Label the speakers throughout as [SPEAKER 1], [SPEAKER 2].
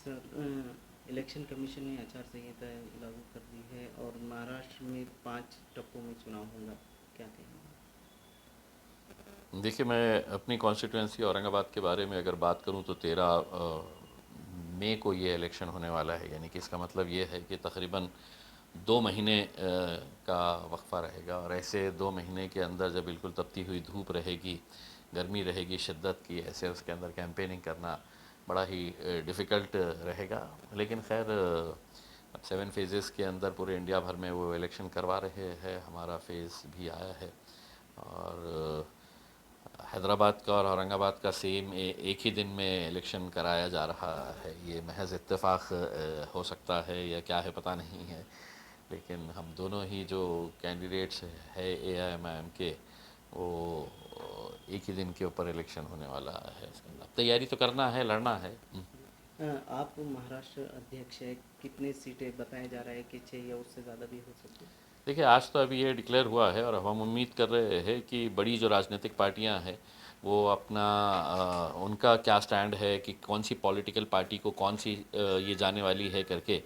[SPEAKER 1] Sir, election commission ने आचार संहिता लागू कर दी है और महाराष्ट्र में 5 टप्पों में चुनाव होगा, क्या कहेंगे?
[SPEAKER 2] देखिए, मैं अपनी कॉन्स्टिट्यूंसी औरंगाबाद के बारे में अगर बात करूं तो 13 मई को ये इलेक्शन होने वाला है। यानी कि इसका मतलब ये है कि तकरीबन 2 महीने का वक्फा रहेगा। और ऐसे 2 महीने के अंदर जब बिल्कुल तपती हुई धूप रहेगी, गर्मी रहेगी शिद्दत की, ऐसे उसके अंदर कैंपेनिंग करना बड़ा ही डिफ़िकल्ट रहेगा। लेकिन खैर, अब 7 फेजेस के अंदर पूरे इंडिया भर में वो इलेक्शन करवा रहे हैं। हमारा फेज़ भी आया है। और हैदराबाद का और औरंगाबाद का सेम एक ही दिन में इलेक्शन कराया जा रहा है। ये महज इत्तेफाक हो सकता है या क्या है पता नहीं है। लेकिन हम दोनों ही जो कैंडिडेट्स है AIMIM के, वो एक ही दिन के ऊपर इलेक्शन होने वाला है। इसके अंदर तैयारी तो करना है, लड़ना है।
[SPEAKER 1] आप महाराष्ट्र अध्यक्ष है, कितने सीटें बताया जा रहा है कि 6 या उससे ज़्यादा भी हो सकती है?
[SPEAKER 2] देखिए, आज तो अभी ये डिक्लेयर हुआ है और अब हम उम्मीद कर रहे हैं कि बड़ी जो राजनीतिक पार्टियां हैं वो अपना उनका क्या स्टैंड है, कि कौन सी पॉलिटिकल पार्टी को कौन सी ये जाने वाली है करके,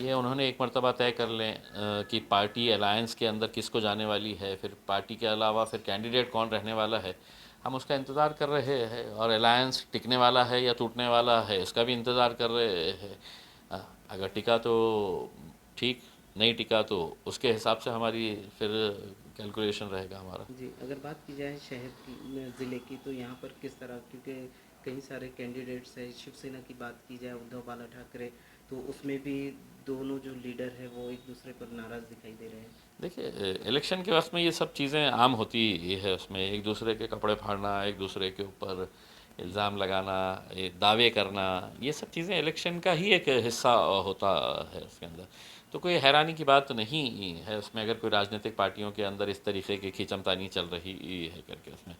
[SPEAKER 2] ये उन्होंने एक मर्तबा तय कर लें कि पार्टी अलायंस के अंदर किसको जाने वाली है, फिर पार्टी के अलावा फिर कैंडिडेट कौन रहने वाला है। हम उसका इंतज़ार कर रहे हैं। और अलायंस टिकने वाला है या टूटने वाला है, इसका भी इंतज़ार कर रहे हैं। अगर टिका तो ठीक, नहीं टिका तो उसके हिसाब से हमारी फिर कैलकुलेशन रहेगा हमारा।
[SPEAKER 1] जी, अगर बात की जाए शहर की, ज़िले की, तो यहाँ पर किस तरह, क्योंकि कई सारे कैंडिडेट्स हैं, शिवसेना की बात की जाए उद्धव बाला ठाकरे, तो उसमें भी दोनों जो लीडर है वो एक दूसरे पर नाराज़ दिखाई दे रहे हैं।
[SPEAKER 2] देखिए, इलेक्शन के वक्त में ये सब चीज़ें आम होती ही है। उसमें एक दूसरे के कपड़े फाड़ना, एक दूसरे के ऊपर इल्ज़ाम लगाना, ये दावे करना, ये सब चीज़ें इलेक्शन का ही एक हिस्सा होता है उसके अंदर। तो कोई हैरानी की बात नहीं है उसमें, अगर कोई राजनीतिक पार्टियों के अंदर इस तरीके की खींचमतानी चल रही है करके उसमें।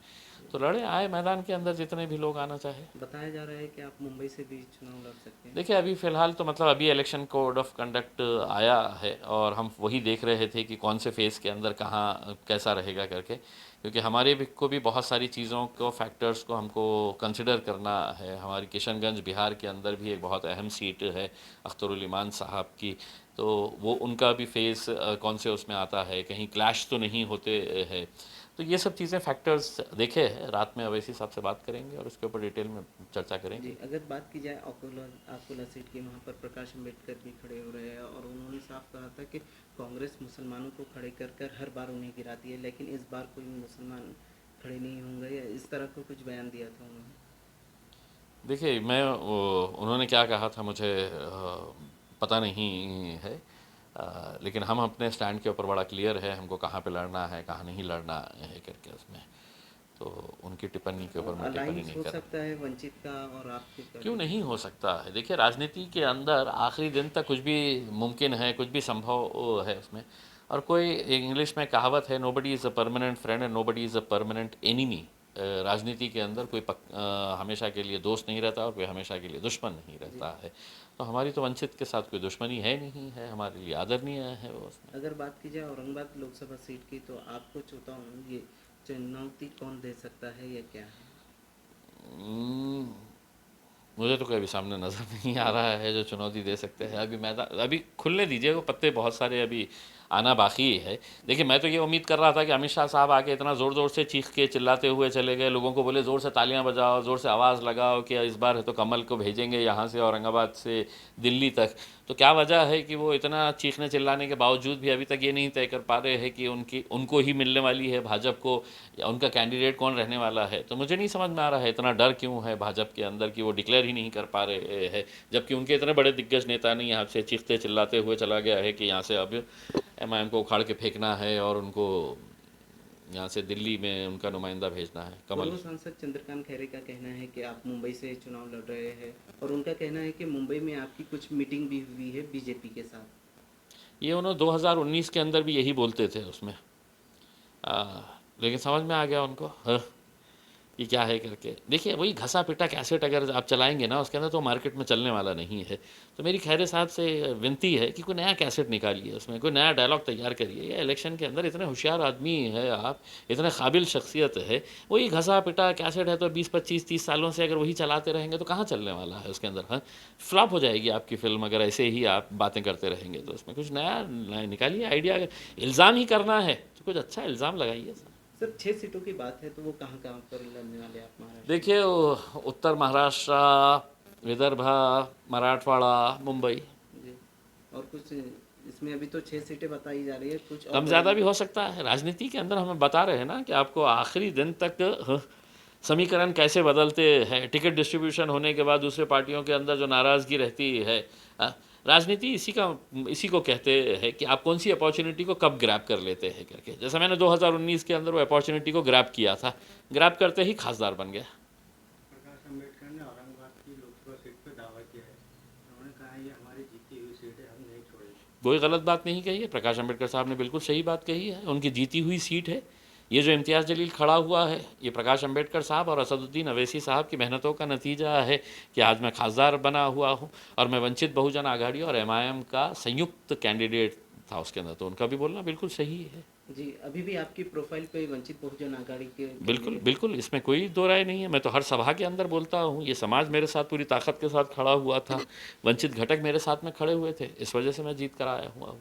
[SPEAKER 2] तो लड़े, आए मैदान के अंदर जितने भी लोग आना चाहे।
[SPEAKER 1] बताया जा रहा है कि आप मुंबई से भी चुनाव लड़ सकते हैं।
[SPEAKER 2] देखिए, अभी फ़िलहाल तो मतलब अभी इलेक्शन कोड ऑफ कंडक्ट आया है और हम वही देख रहे थे कि कौन से फ़ेज़ के अंदर कहाँ कैसा रहेगा करके। क्योंकि हमारे भी को भी बहुत सारी चीज़ों को, फैक्टर्स को हमको कंसिडर करना है। हमारी किशनगंज बिहार के अंदर भी एक बहुत अहम सीट है अख्तरुल इमान साहब की। तो वो उनका भी फ़ेज़ कौन से उसमें आता है, कहीं क्लैश तो नहीं होते हैं। तो ये सब चीज़ें फैक्टर्स देखे हैं। रात में अवैसी साहब से बात करेंगे और इसके ऊपर डिटेल में चर्चा
[SPEAKER 1] जी,
[SPEAKER 2] करेंगे।
[SPEAKER 1] अगर बात की जाए अकोला अकोला सीट की, वहाँ पर प्रकाश अम्बेडकर भी खड़े हो रहे हैं और उन्होंने साफ कहा था कि कांग्रेस मुसलमानों को खड़े कर कर हर बार उन्हें गिराती है, लेकिन इस बार कोई मुसलमान खड़े नहीं होंगे, या इस तरह का कुछ बयान दिया था उन्होंने।
[SPEAKER 2] देखिए, उन्होंने क्या कहा था मुझे पता नहीं है। लेकिन हम अपने स्टैंड के ऊपर बड़ा क्लियर है, हमको कहाँ पे लड़ना है, कहाँ नहीं लड़ना है करके उसमें। तो उनकी टिप्पणी के ऊपर मैं टिप्पणी
[SPEAKER 1] अलायंस
[SPEAKER 2] नहीं
[SPEAKER 1] हो
[SPEAKER 2] कर रहा।
[SPEAKER 1] सकता है वंचित का और आपके
[SPEAKER 2] क्यों
[SPEAKER 1] पार्टी
[SPEAKER 2] नहीं
[SPEAKER 1] का।
[SPEAKER 2] हो सकता है? देखिए, राजनीति के अंदर आखिरी दिन तक कुछ भी मुमकिन है, कुछ भी संभव है उसमें। और कोई इंग्लिश में कहावत है, nobody is a permanent friend and nobody is a permanent enemy. राजनीति के अंदर कोई हमेशा के लिए दोस्त नहीं रहता और कोई हमेशा के लिए दुश्मन नहीं
[SPEAKER 1] जी,
[SPEAKER 2] रहता है। तो हमारी तो वंचित के साथ कोई दुश्मनी है नहीं है, हमारे लिए आदरणीय है वो उसमें।
[SPEAKER 1] अगर बात की जाए औरंगाबाद लोकसभा सीट की, तो आपको ये चुनौती कौन दे सकता है या क्या है?
[SPEAKER 2] हम्म, मुझे तो कोई अभी सामने नज़र नहीं आ रहा है जो चुनौती दे सकते हैं। अभी मैदान अभी खुलने दीजिए, वो पत्ते बहुत सारे अभी आना बाकी है। देखिए, मैं तो ये उम्मीद कर रहा था कि अमित शाह साहब आके इतना ज़ोर ज़ोर से चीख के चिल्लाते हुए चले गए, लोगों को बोले ज़ोर से तालियां बजाओ, ज़ोर से आवाज़ लगाओ कि इस बार है तो कमल को भेजेंगे यहाँ से औरंगाबाद से दिल्ली तक। तो क्या वजह है कि वो इतना चीखने चिल्लाने के बावजूद भी अभी तक ये नहीं तय कर पा रहे हैं कि उनकी उनको ही मिलने वाली है भाजपा को, या उनका कैंडिडेट कौन रहने वाला है। तो मुझे नहीं समझ में आ रहा है इतना डर क्यों है भाजपा के अंदर कि वो डिक्लेयर ही नहीं कर पा रहे हैं। जबकि उनके इतने बड़े दिग्गज नेता ने यहाँ से चीखते चिल्लाते हुए चला गया है कि यहाँ से अब MIM को उखाड़ के फेंकना है और उनको यहाँ से दिल्ली में उनका नुमाइंदा भेजना है, कमल।
[SPEAKER 1] पूर्व सांसद चंद्रकांत खैरे का कहना है कि आप मुंबई से चुनाव लड़ रहे हैं, और उनका कहना है कि मुंबई में आपकी कुछ मीटिंग भी हुई है बीजेपी के साथ।
[SPEAKER 2] ये उन्होंने 2019 के अंदर भी यही बोलते थे उसमें। लेकिन समझ में आ गया उनको। हाँ, कि क्या है करके। देखिए वही घसा पिटा कैसेट अगर आप चलाएंगे ना उसके अंदर तो मार्केट में चलने वाला नहीं है। तो मेरी खैर साहब से विनती है कि कोई नया कैसेट निकालिए, उसमें कोई नया डायलॉग तैयार करिए। ये इलेक्शन के अंदर इतने होशियार आदमी है आप, इतने काबिल शख्सियत है, वही घसा पिटा कैसेट है तो 20 25 30 सालों से अगर वही चलाते रहेंगे तो कहाँ चलने वाला है उसके अंदर। हाँ, फ्लॉप हो जाएगी आपकी फिल्म अगर ऐसे ही आप बातें करते रहेंगे। तो उसमें कुछ नया निकालिए आइडिया। अगर इल्ज़ाम ही करना है तो कुछ अच्छा इल्ज़ाम लगाइए।
[SPEAKER 1] सर 6 सीटों की बात है तो वो कहाँ कहाँ पर लड़ने वाले हैं आप महाराष्ट्र
[SPEAKER 2] देखिए उत्तर महाराष्ट्र, विदर्भ, मराठवाड़ा, मुंबई।
[SPEAKER 1] में? जी। और कुछ इसमें अभी तो 6 सीटें बताई जा रही है, कुछ और
[SPEAKER 2] कम ज़्यादा
[SPEAKER 1] बढ़ेंगी
[SPEAKER 2] भी
[SPEAKER 1] तो?
[SPEAKER 2] हो सकता है। राजनीति के अंदर हमें बता रहे हैं ना कि आपको आखिरी दिन तक समीकरण कैसे बदलते हैं। टिकट डिस्ट्रीब्यूशन होने के बाद दूसरे पार्टियों के अंदर जो नाराज़गी रहती है, राजनीति इसी को कहते हैं कि आप कौन सी अपॉर्चुनिटी को कब ग्रैब कर लेते हैं करके। जैसे मैंने 2019 के अंदर वो अपॉर्चुनिटी को ग्रैब किया था, ग्रैब करते ही खासदार बन गया।
[SPEAKER 3] प्रकाश अम्बेडकर ने औरंगाबाद की लोकसभा सीट पर दावा किया है। उन्होंने कहा ये हमारी जीती हुई सीट है, हम नहीं छोड़ेंगे।
[SPEAKER 2] कोई गलत बात नहीं कही है, प्रकाश अम्बेडकर साहब ने बिल्कुल सही बात कही है। उनकी जीती हुई सीट है। ये जो इम्तियाज़ जलील खड़ा हुआ है ये प्रकाश अम्बेडकर साहब और असदुद्दीन अवैसी साहब की मेहनतों का नतीजा है कि आज मैं खासदार बना हुआ हूँ। और मैं वंचित बहुजन आघाड़ी और MIM का संयुक्त कैंडिडेट था उसके अंदर, तो उनका भी बोलना बिल्कुल सही है।
[SPEAKER 1] जी, अभी भी आपकी प्रोफाइल पे वंचित बहुजन आघाड़ी के
[SPEAKER 2] बिल्कुल
[SPEAKER 1] लिए
[SPEAKER 2] बिल्कुल, इसमें कोई दो राय नहीं है। मैं तो हर सभा के अंदर बोलता हूँ, ये समाज मेरे साथ पूरी ताकत के साथ खड़ा हुआ था, वंचित घटक मेरे साथ में खड़े हुए थे, इस वजह से मैं जीत कर आया हुआ हूँ।